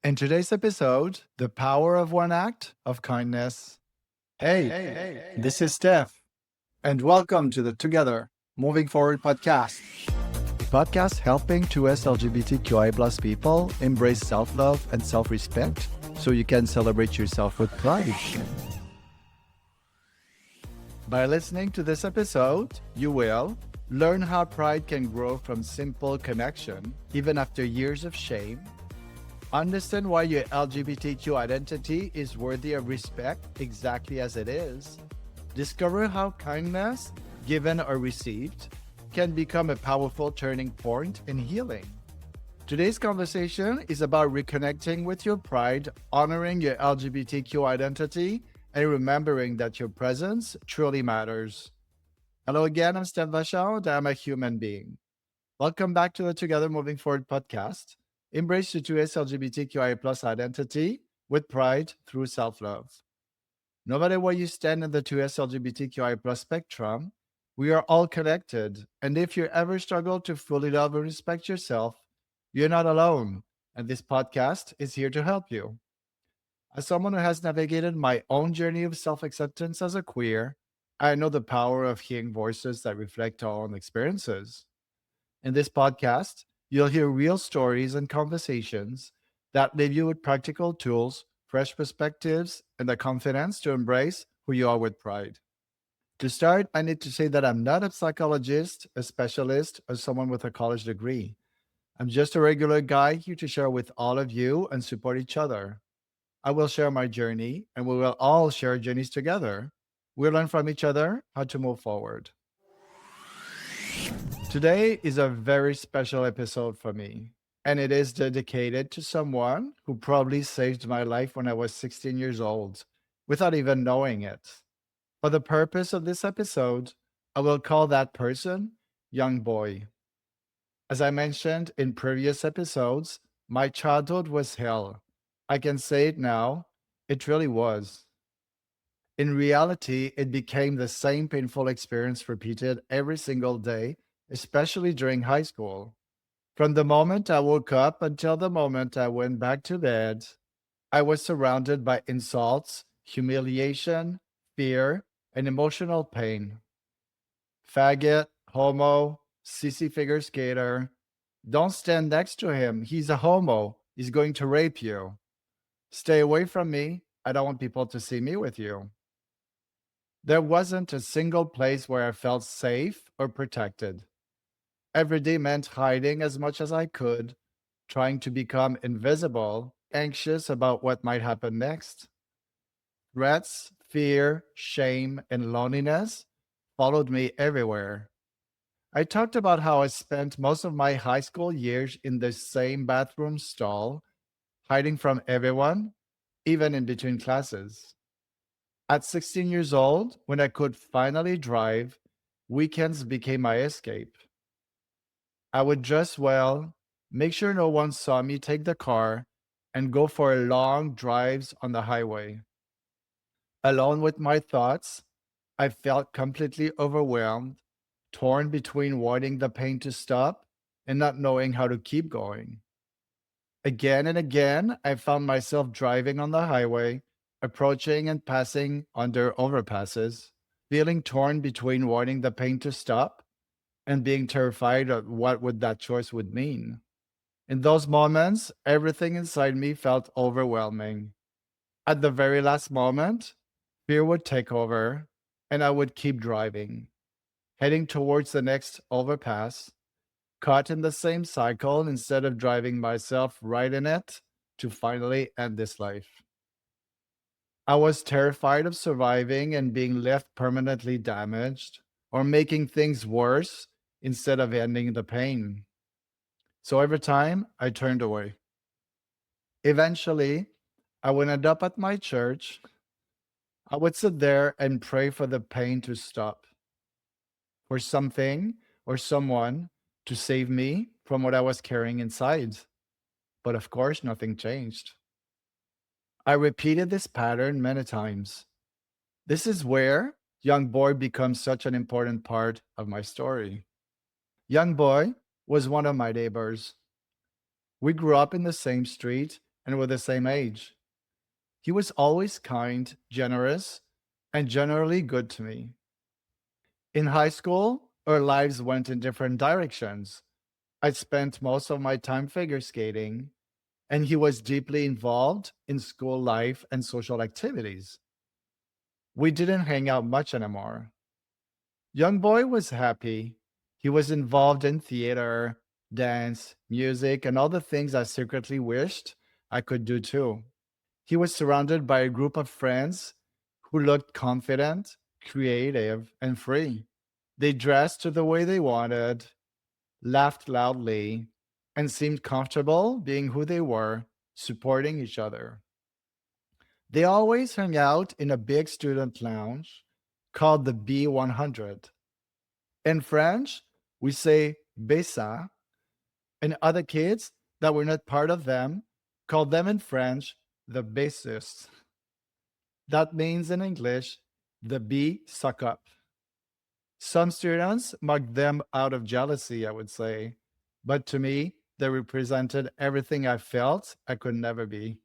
In today's episode, the power of one act of kindness. Hey, this is Steph, and welcome to the Together Moving Forward podcast. A podcast helping 2S LGBTQI plus people embrace self love and self respect so you can celebrate yourself with pride. By listening to this episode, you will learn how pride can grow from simple connection, even after years of shame. Understand why your LGBTQ identity is worthy of respect exactly as it is. Discover how kindness, given or received, can become a powerful turning point in healing. Today's conversation is about reconnecting with your pride, honoring your LGBTQ identity, and remembering that your presence truly matters. Hello again, I'm Steph Vachon, I'm a human being. Welcome back to the Together Moving Forward podcast. Embrace your 2S LGBTQIA plus identity with pride through self-love. No matter where you stand in the 2S LGBTQIA plus spectrum, we are all connected. And if you ever struggle to fully love and respect yourself, you're not alone. And this podcast is here to help you. As someone who has navigated my own journey of self-acceptance as a queer, I know the power of hearing voices that reflect our own experiences. In this podcast, you'll hear real stories and conversations that leave you with practical tools, fresh perspectives, and the confidence to embrace who you are with pride. To start, I need to say that I'm not a psychologist, a specialist, or someone with a college degree. I'm just a regular guy here to share with all of you and support each other. I will share my journey, and we will all share journeys together. We'll learn from each other how to move forward. Today is a very special episode for me, and it is dedicated to someone who probably saved my life when I was 16 years old without even knowing it. For the purpose of this episode, I will call that person Young Boy. As I mentioned in previous episodes, my childhood was hell. I can say it now, it really was. In reality, it became the same painful experience repeated every single day, especially during high school. From the moment I woke up until the moment I went back to bed, I was surrounded by insults, humiliation, fear, and emotional pain. Faggot, homo, sissy figure skater. Don't stand next to him. He's a homo. He's going to rape you. Stay away from me. I don't want people to see me with you. There wasn't a single place where I felt safe or protected. Every day meant hiding as much as I could, trying to become invisible, anxious about what might happen next. Threats, fear, shame, and loneliness followed me everywhere. I talked about how I spent most of my high school years in the same bathroom stall, hiding from everyone, even in between classes. At 16 years old, when I could finally drive, weekends became my escape. I would dress well, make sure no one saw me take the car, and go for long drives on the highway. Alone with my thoughts, I felt completely overwhelmed, torn between wanting the pain to stop and not knowing how to keep going. Again and again, I found myself driving on the highway, approaching and passing under overpasses, feeling torn between wanting the pain to stop and being terrified of what would that choice would mean. In those moments, everything inside me felt overwhelming. At the very last moment, fear would take over and I would keep driving, heading towards the next overpass, caught in the same cycle instead of driving myself right in it to finally end this life. I was terrified of surviving and being left permanently damaged or making things worse instead of ending the pain. So every time I turned away. Eventually, I would end up at my church. I would sit there and pray for the pain to stop, for something or someone to save me from what I was carrying inside. But of course, nothing changed. I repeated this pattern many times. This is where Young Boy becomes such an important part of my story. Young Boy was one of my neighbors. We grew up in the same street and we're the same age. He was always kind, generous, and generally good to me. In high school, our lives went in different directions. I spent most of my time figure skating, and he was deeply involved in school life and social activities. We didn't hang out much anymore. Young boy was happy. He was involved in theater, dance, music, and all the things I secretly wished I could do too. He was surrounded by a group of friends who looked confident, creative, and free. They dressed the way they wanted, laughed loudly, and seemed comfortable being who they were, supporting each other. They always hung out in a big student lounge called the B100. In French, we say Besa, and other kids that were not part of them called them in French the bassists. That means in English, the B suck up. Some students mocked them out of jealousy, I would say, but to me, they represented everything I felt I could never be.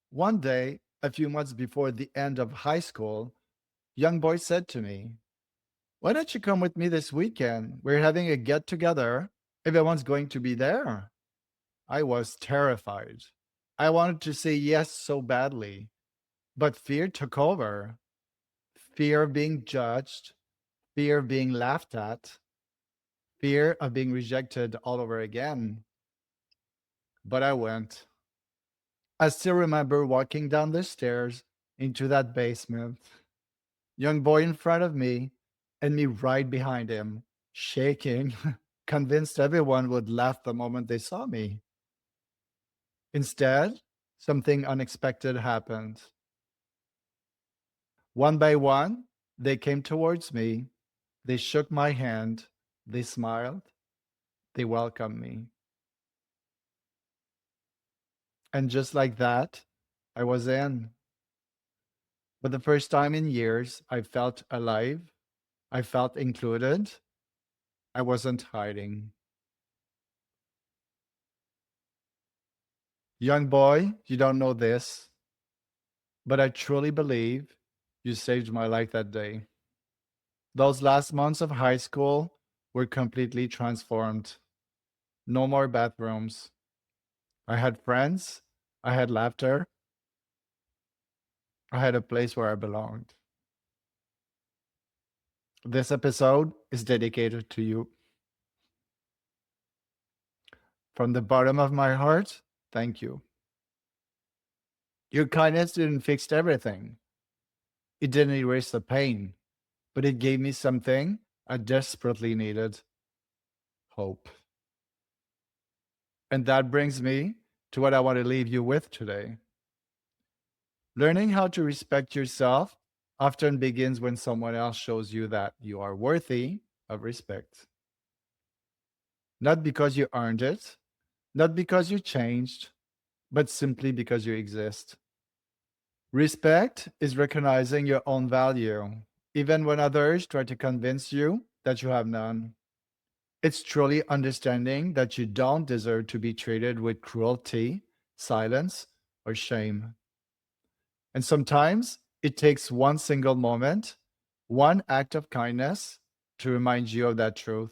One day, a few months before the end of high school, young boy said to me, "Why don't you come with me this weekend? We're having a get together. Everyone's going to be there." I was terrified. I wanted to say yes so badly, but fear took over. Fear of being judged, fear of being laughed at, fear of being rejected all over again. But I went. I still remember walking down the stairs into that basement, young boy in front of me, and me right behind him, shaking, convinced everyone would laugh the moment they saw me. Instead, something unexpected happened. One by one, they came towards me, they shook my hand, they smiled, they welcomed me. And just like that, I was in. For the first time in years, I felt alive. I felt included. I wasn't hiding. Young boy, you don't know this, but I truly believe you saved my life that day. Those last months of high school were completely transformed. No more bathrooms. I had friends. I had laughter. I had a place where I belonged. This episode is dedicated to you. From the bottom of my heart, thank you. Your kindness didn't fix everything. It didn't erase the pain, but it gave me something I desperately needed: hope. And that brings me to what I want to leave you with today. Learning how to respect yourself often begins when someone else shows you that you are worthy of respect. Not because you earned it, not because you changed, but simply because you exist. Respect is recognizing your own value, even when others try to convince you that you have none. It's truly understanding that you don't deserve to be treated with cruelty, silence, or shame. And sometimes it takes one single moment, one act of kindness to remind you of that truth.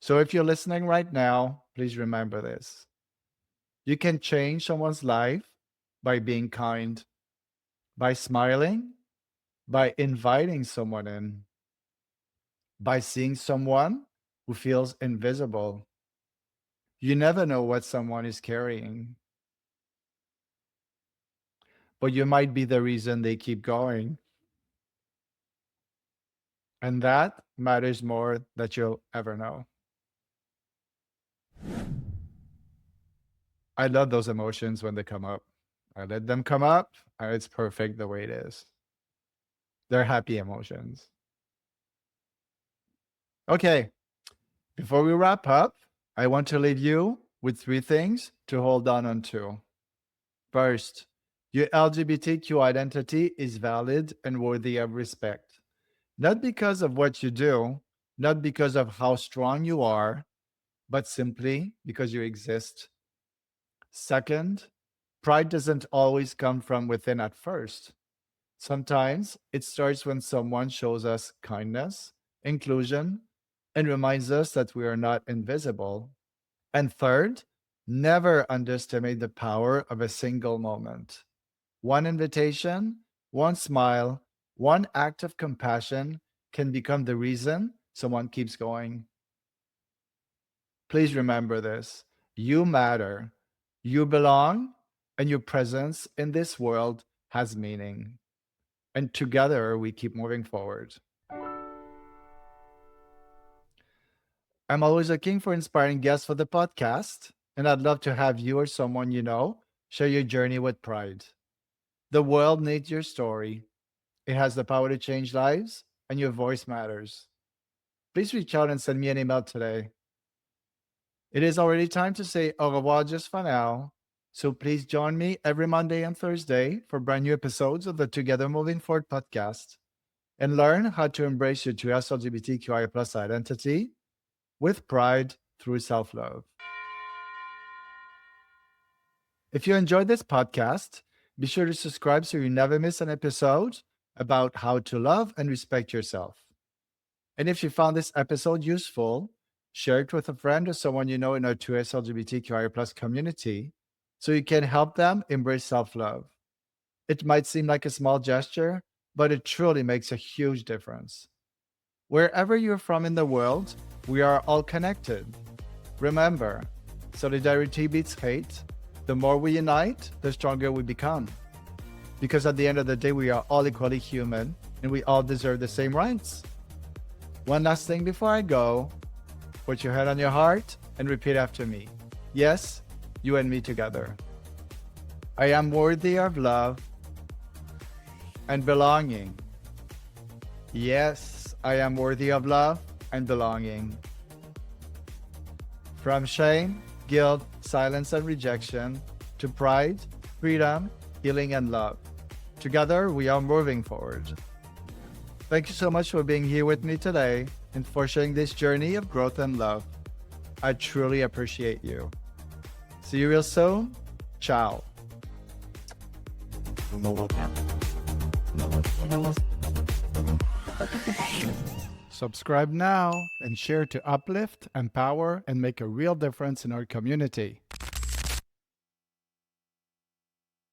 So if you're listening right now, please remember this. You can change someone's life by being kind, by smiling, by inviting someone in, by seeing someone who feels invisible. You never know what someone is carrying, but you might be the reason they keep going. And that matters more than you'll ever know. I love those emotions when they come up. I let them come up, and it's perfect the way it is. They're happy emotions. Okay, before we wrap up, I want to leave you with three things to hold on to. First, your LGBTQ identity is valid and worthy of respect. Not because of what you do, not because of how strong you are, but simply because you exist. Second, pride doesn't always come from within at first. Sometimes it starts when someone shows us kindness, inclusion, and reminds us that we are not invisible. And third, never underestimate the power of a single moment. One invitation, one smile, one act of compassion can become the reason someone keeps going. Please remember this. You matter, you belong, and your presence in this world has meaning. And together we keep moving forward. I'm always looking for inspiring guests for the podcast, and I'd love to have you or someone you know share your journey with pride. The world needs your story. It has the power to change lives, and your voice matters. Please reach out and send me an email today. It is already time to say au revoir just for now. So please join me every Monday and Thursday for brand new episodes of the Together Moving Forward podcast and learn how to embrace your true LGBTQIA plus identity with pride through self love. If you enjoyed this podcast, be sure to subscribe so you never miss an episode about how to love and respect yourself. And if you found this episode useful, share it with a friend or someone you know in our 2S LGBTQIA plus community so you can help them embrace self love. It might seem like a small gesture, but it truly makes a huge difference. Wherever you're from in the world, we are all connected. Remember, solidarity beats hate. The more we unite, the stronger we become. Because at the end of the day, we are all equally human and we all deserve the same rights. One last thing before I go, put your head on your heart and repeat after me. Yes, you and me together. I am worthy of love and belonging. Yes, I am worthy of love and belonging. From shame, guilt, silence, and rejection to pride, freedom, healing, and love. Together, we are moving forward. Thank you so much for being here with me today and for sharing this journey of growth and love. I truly appreciate you. See you real soon. Ciao. Subscribe now and share to uplift, empower, and make a real difference in our community.